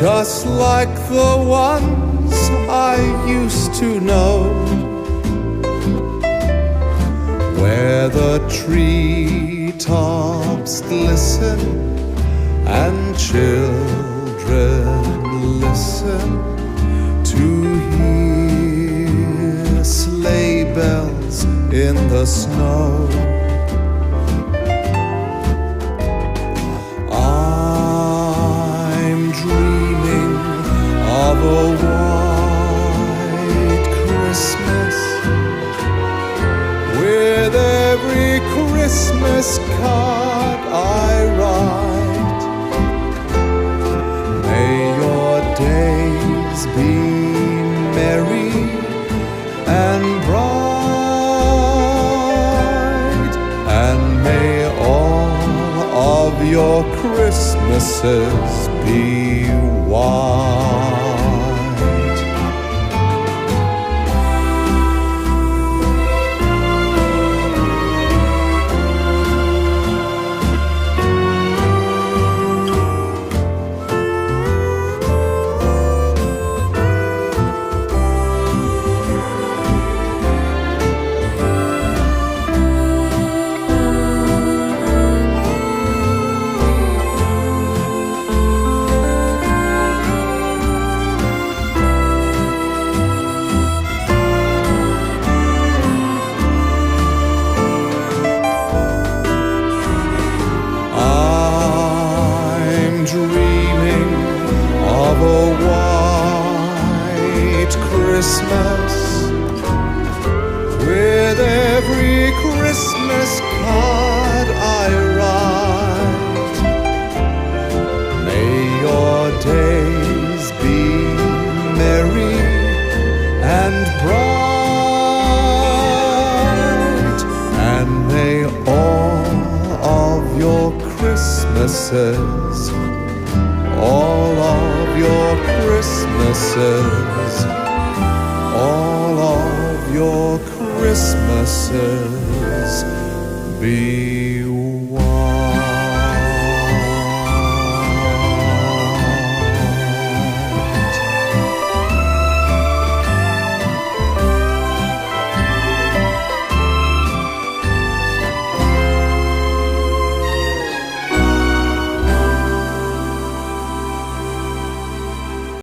just like the ones I used to know, where the treetops glisten and children listen to hear sleigh bells in the snow. I'm dreaming of a white Christmas, with every Christmas card I write. May your days be merry and bright, and may all of your Christmases be white. Dreaming of a white Christmas, with every Christmas card I write. May your days be merry and bright, and may all of your Christmases, all of your Christmases, all of your Christmases be